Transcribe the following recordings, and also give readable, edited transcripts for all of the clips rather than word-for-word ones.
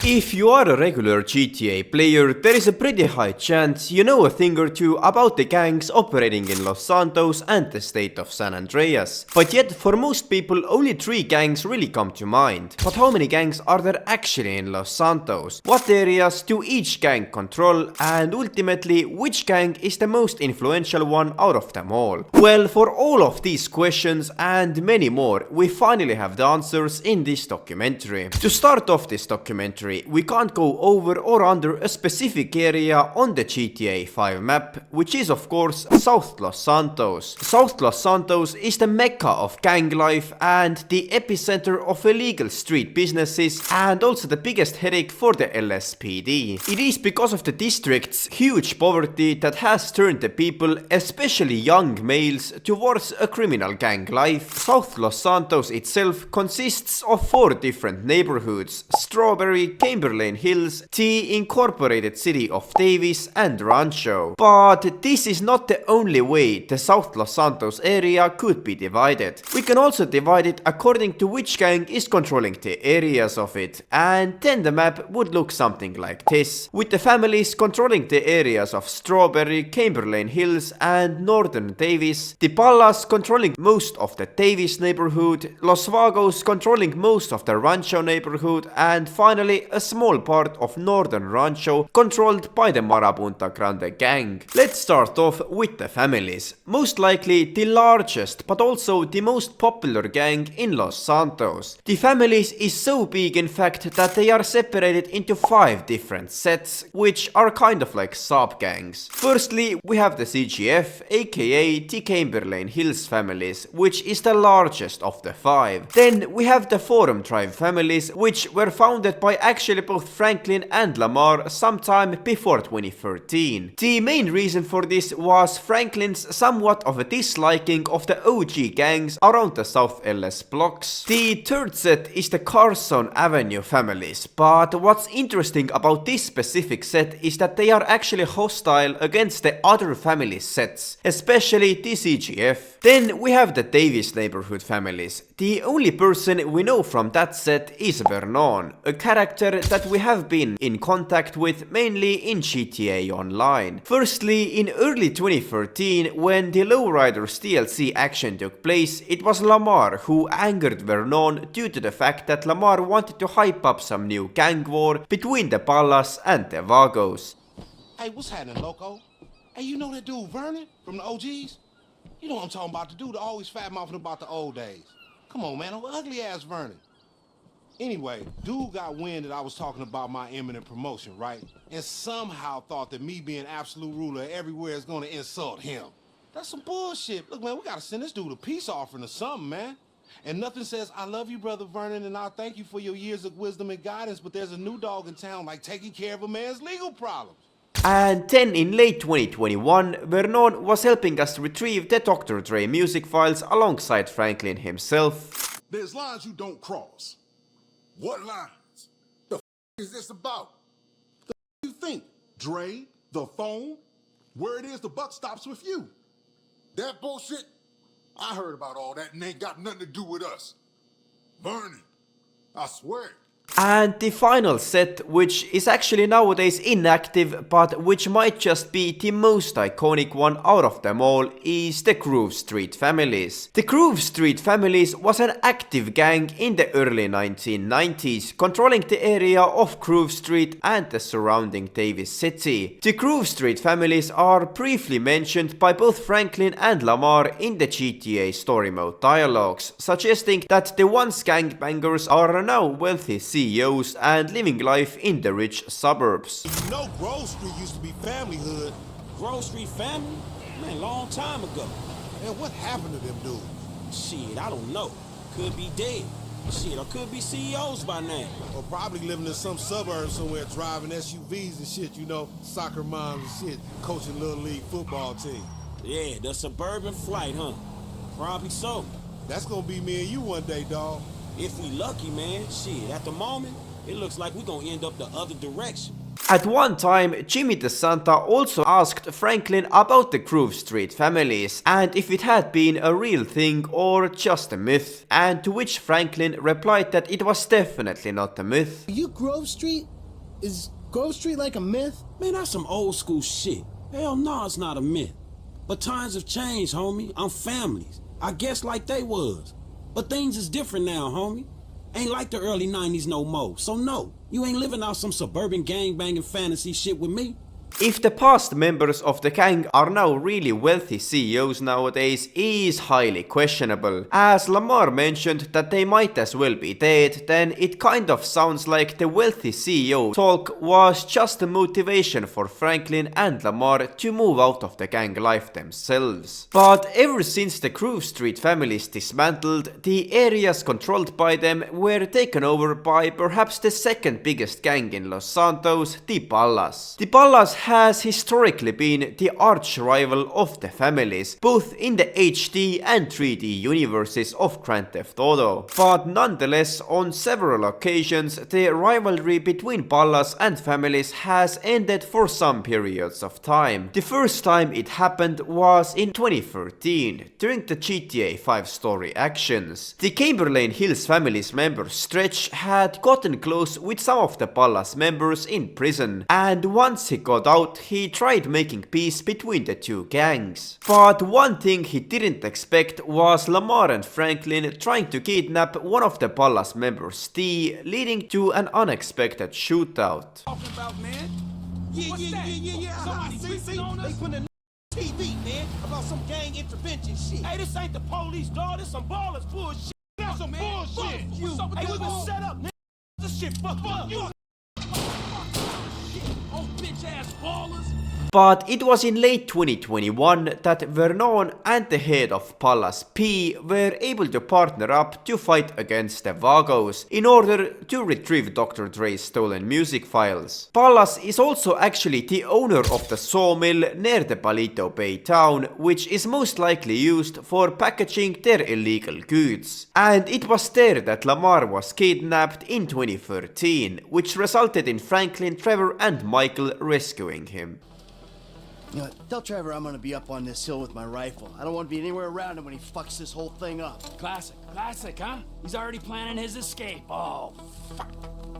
If you are a regular GTA player, there is a pretty high chance you know a thing or two about the gangs operating in Los Santos and the state of San Andreas. But yet, for most people, only 3 gangs really come to mind. But how many gangs are there actually in Los Santos? What areas do each gang control? And ultimately, which gang is the most influential one out of them all? Well, for all of these questions and many more, we finally have the answers in this documentary. To start off this documentary, we can't go over or under a specific area on the GTA 5 map, which is of course South Los Santos. South Los Santos is the mecca of gang life and the epicenter of illegal street businesses and also the biggest headache for the LSPD. It is because of the district's huge poverty that has turned the people, especially young males, towards a criminal gang life. South Los Santos itself consists of 4 different neighborhoods: Strawberry, Chamberlain Hills, the incorporated city of Davis, and Rancho. But this is not the only way the South Los Santos area could be divided. We can also divide it according to which gang is controlling the areas of it, and then the map would look something like this, with the families controlling the areas of Strawberry, Chamberlain Hills, and Northern Davis, the ballas controlling most of the Davis neighborhood, Los Vagos controlling most of the Rancho neighborhood, and finally a small part of northern Rancho controlled by the Marabunta Grande gang. Let's start off with the families. Most likely the largest but also the most popular gang in Los Santos. The families is so big in fact that they are separated into 5 different sets, which are kind of like sub-gangs. Firstly, we have the CGF, aka the Chamberlain Hills families, which is the largest of the 5. Then we have the Forum Drive families, which were founded by actually both Franklin and Lamar sometime before 2013. The main reason for this was Franklin's somewhat of a disliking of the OG gangs around the South LS blocks. The third set is the Carson Avenue families, but what's interesting about this specific set is that they are actually hostile against the other family sets, especially the CGF. Then we have the Davis neighborhood families. The only person we know from that set is Vernon, a character that we have been in contact with mainly in GTA Online. Firstly, in early 2013, when the Lowriders DLC action took place, it was Lamar who angered Vernon due to the fact that Lamar wanted to hype up some new gang war between the Ballas and the Vagos. Hey, what's happening, loco? Hey, you know that dude Vernon from the OGs? You know what I'm talking about, the dude that always fat mouthing about the old days. Come on, man, ugly ass Vernon. Anyway, dude got wind that I was talking about my imminent promotion, right? And somehow thought that me being absolute ruler everywhere is gonna insult him. That's some bullshit. Look, man, we gotta send this dude a peace offering or something, man. And nothing says, I love you, Brother Vernon, and I thank you for your years of wisdom and guidance, but there's a new dog in town like taking care of a man's legal problems. And then in late 2021, Vernon was helping us retrieve the Dr. Dre music files alongside Franklin himself. There's lines you don't cross. What lines? The f is this about? The f you think? Dre, the phone? Where it is, the buck stops with you. That bullshit? I heard about all that and ain't got nothing to do with us. Vernon, I swear. And the final set, which is actually nowadays inactive but which might just be the most iconic one out of them all, is the Grove Street families. The Grove Street families was an active gang in the early 1990s, controlling the area of Grove Street and the surrounding Davis city. The Grove Street families are briefly mentioned by both Franklin and Lamar in the GTA story mode dialogues, suggesting that the once gangbangers are now wealthy CEOs and living life in the rich suburbs. You know Grove Street used to be family hood. Grove Street family? Man, long time ago. And what happened to them dudes? Shit, I don't know. Could be dead. Shit, or could be CEOs by now. Or probably living in some suburb somewhere driving SUVs and shit, you know, soccer moms and shit, coaching little league football team. Yeah, the suburban flight, huh? Probably so. That's gonna be me and you one day, dawg. If we lucky, man. Shit, at the moment, it looks like we gonna end up the other direction. At one time, Jimmy DeSanta also asked Franklin about the Grove Street families and if it had been a real thing or just a myth, and to which Franklin replied that it was definitely not a myth. Are you Grove Street? Is Grove Street like a myth? Man, that's some old school shit. Hell no, it's not a myth. But times have changed, homie. I'm families. I guess like they was. But things is different now, homie. Ain't like the early 90s no more. So no, you ain't living out some suburban gangbanging fantasy shit with me. If the past members of the gang are now really wealthy CEOs nowadays is highly questionable. As Lamar mentioned that they might as well be dead, then it kind of sounds like the wealthy CEO talk was just a motivation for Franklin and Lamar to move out of the gang life themselves. But ever since the Grove Street families dismantled, the areas controlled by them were taken over by perhaps the second biggest gang in Los Santos, the Ballas. The Ballas has historically been the arch rival of the families, both in the HD and 3D universes of Grand Theft Auto. But nonetheless, on several occasions, the rivalry between Ballas and families has ended for some periods of time. The first time it happened was in 2013, during the GTA 5 story actions. The Chamberlain Hills family's member Stretch had gotten close with some of the Ballas members in prison, and once he got out, he tried making peace between the two gangs. But one thing he didn't expect was Lamar and Franklin trying to kidnap one of the Ballas members, T, leading to an unexpected shootout. Talking about, man? Yeah. Somebody see on us? They put a TV, man, about some gang intervention shit. Hey, this ain't the police, dog. This some ballers bullshit. That's some bullshit. Hey, we been set up, nigga. This shit fucked up. Oh, bitch ass ballers. But it was in late 2021 that Vernon and the head of Ballas P were able to partner up to fight against the Vagos in order to retrieve Dr. Dre's stolen music files. Ballas is also actually the owner of the sawmill near the Palito Bay town, which is most likely used for packaging their illegal goods. And it was there that Lamar was kidnapped in 2013, which resulted in Franklin, Trevor and Michael rescuing him. You know, tell Trevor I'm gonna be up on this hill with my rifle. I don't want to be anywhere around him when he fucks this whole thing up. Classic, huh? He's already planning his escape. Oh, fuck.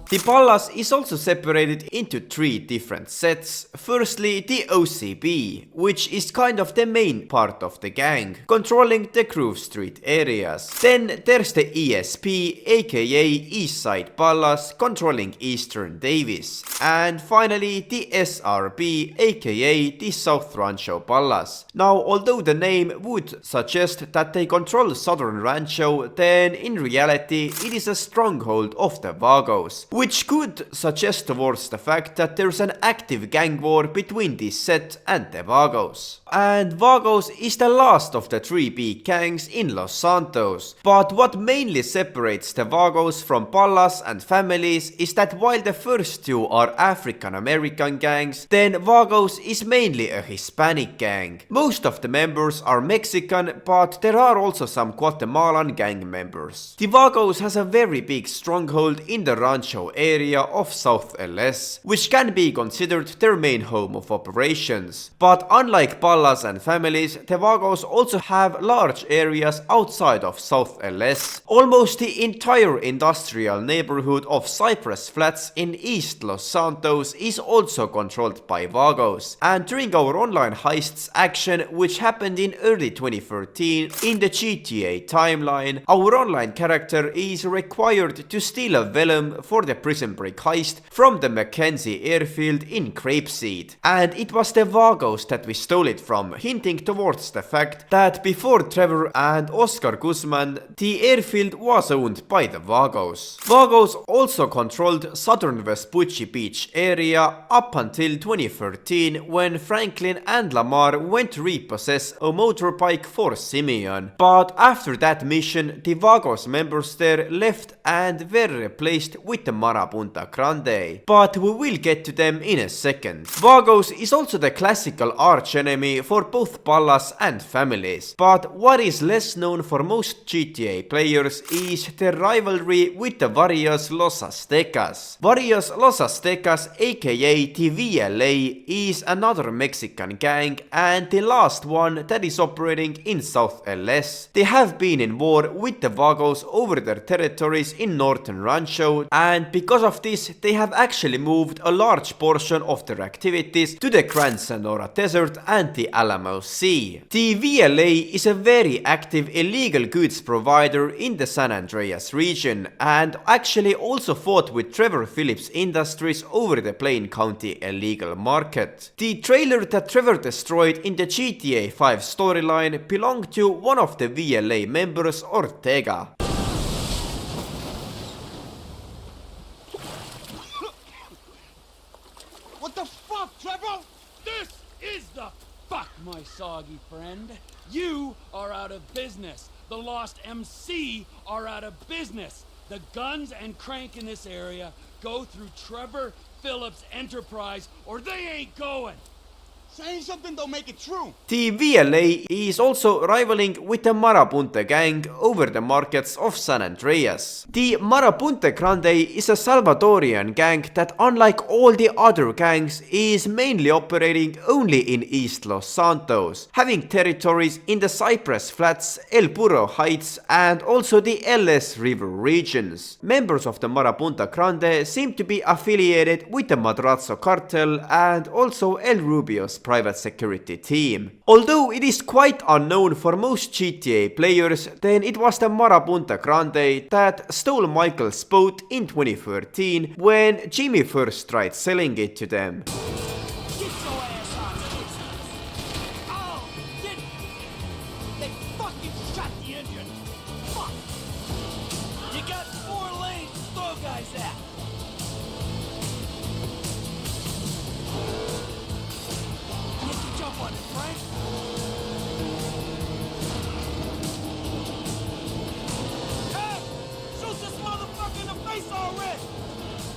The Ballas is also separated into three different sets. Firstly, the OCB, which is kind of the main part of the gang, controlling the Grove Street areas. Then there's the ESP, aka Eastside Ballas, controlling Eastern Davis. And finally, the SRB, aka the South Rancho Ballas. Now, although the name would suggest that they control Southern Rancho, then in reality it is a stronghold of the Vagos, which could suggest towards the fact that there's an active gang war between this set and the Vagos. And Vagos is the last of the three big gangs in Los Santos. But what mainly separates the Vagos from Ballas and families is that while the first two are African American gangs, then Vagos is mainly a Hispanic gang. Most of the members are Mexican, but there are also some Guatemalan gang members. The Vagos has a very big stronghold in the Rancho area of South LS, which can be considered their main home of operations. But unlike Ballas and families, the Vagos also have large areas outside of South LS. Almost the entire industrial neighborhood of Cypress Flats in East Los Santos is also controlled by Vagos. And during our online heists action, which happened in early 2013 in the GTA timeline, our online character is required to steal a vellum for the prison break heist from the Mackenzie airfield in Grapeseed. And it was the Vagos that we stole it from, hinting towards the fact that before Trevor and Oscar Guzman, the airfield was owned by the Vagos. Vagos also controlled southern Vespucci Beach area up until 2013 when Franklin and Lamar went to repossess a motorbike for Simeon. But after that mission, the Vagos members there left and were replaced with the Marabunta Grande, but we will get to them in a second. Vagos is also the classical archenemy for both ballas and families, but what is less known for most GTA players is their rivalry with the various Los Aztecas. Varios Los Aztecas, aka TVLA, is another Mexican gang and the last one that is operating in South LS. They have been in war with the Vagos over their territories in northern Rancho, and because of this they have actually moved a large portion of their activities to the Grand Senora Desert and the Alamo Sea. The VLA is a very active illegal goods provider in the San Andreas region and actually also fought with Trevor Phillips Industries over the Plain County illegal market. The trailer that Trevor destroyed in the GTA 5 storyline belonged to one of the VLA members, Ortega. What the fuck, Trevor? This is the fuck, my soggy friend. You are out of business. The Lost MC are out of business. The guns and crank in this area go through Trevor Phillips Enterprise or they ain't going. Saying something don't make it true. The VLA is also rivaling with the Marabunta gang over the markets of San Andreas. The Marabunta Grande is a Salvadorian gang that, unlike all the other gangs, is mainly operating only in East Los Santos, having territories in the Cypress Flats, El Burro Heights and also the LS River regions. Members of the Marabunta Grande seem to be affiliated with the Madrazo cartel and also El Rubio's private security team. Although it is quite unknown for most GTA players, then it was the Marabunta Grande that stole Michael's boat in 2013 when Jimmy first tried selling it to them. Get your ass on this. Oh, shit. They fucking shot the engine. Fuck. You got 4 lanes to throw guys at. You can jump on it, Frank. Hey! Shoot this motherfucker in the face already!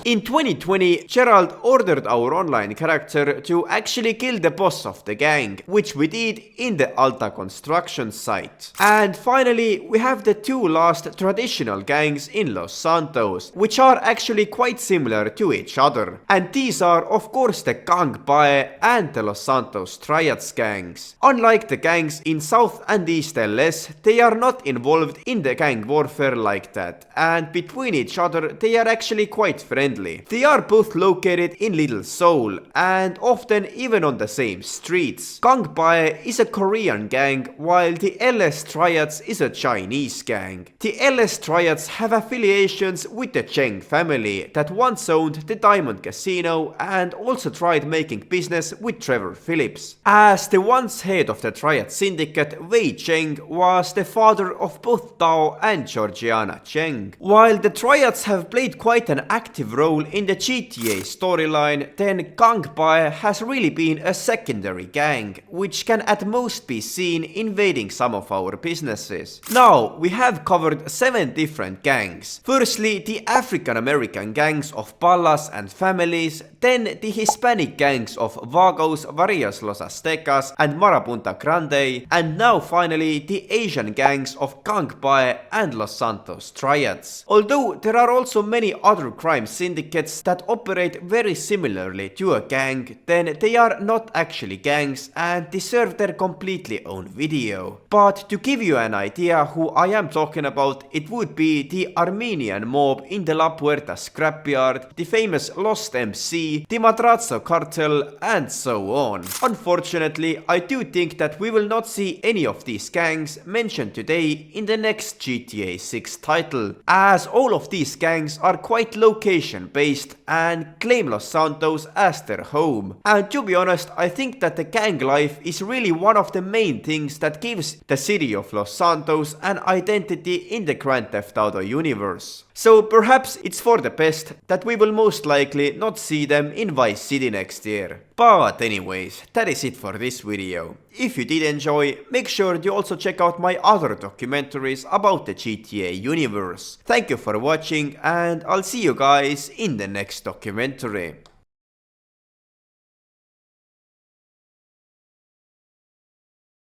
In 2020, Gerald ordered our online character to actually kill the boss of the gang, which we did in the Alta construction site. And finally, we have the 2 last traditional gangs in Los Santos, which are actually quite similar to each other. And these are of course the Gang Bae and the Los Santos Triads gangs. Unlike the gangs in South and East LS, they are not involved in the gang warfare like that, and between each other they are actually quite friendly. They are both located in Little Seoul and often even on the same streets. Gang Bae is a Korean gang while the LS Triads is a Chinese gang. The LS Triads have affiliations with the Cheng family that once owned the Diamond Casino and also tried making business with Trevor Phillips, as the once head of the Triad syndicate, Wei Cheng, was the father of both Tao and Georgiana Cheng. While the Triads have played quite an active role in the GTA storyline, then Gang Bae has really been a secondary gang, which can at most be seen invading some of our businesses. Now, we have covered 7 different gangs. Firstly, the African American gangs of ballas and families, then the Hispanic gangs of Vagos, Varios Los Aztecas and Marabunta Grande, and now finally the Asian gangs of Gang Bae and Los Santos Triads. Although there are also many other crime syndicates that operate very similarly to a gang, then they are not actually gangs and deserve their completely own video. But to give you an idea who I am talking about, it would be the Armenian mob in the La Puerta scrapyard, the famous Lost MC, the Madrazo cartel, and so on. Unfortunately, I do think that we will not see any of these gangs mentioned today in the next GTA 6 title, as all of these gangs are quite location based and claim Los Santos as their home. And to be honest, I think that the gang life is really one of the main things that gives the city of Los Santos an identity in the Grand Theft Auto universe. So perhaps it's for the best that we will most likely not see them in Vice City next year. But anyways, that is it for this video. If you did enjoy, make sure to also check out my other documentaries about the GTA universe. Thank you for watching and I'll see you guys in the next documentary.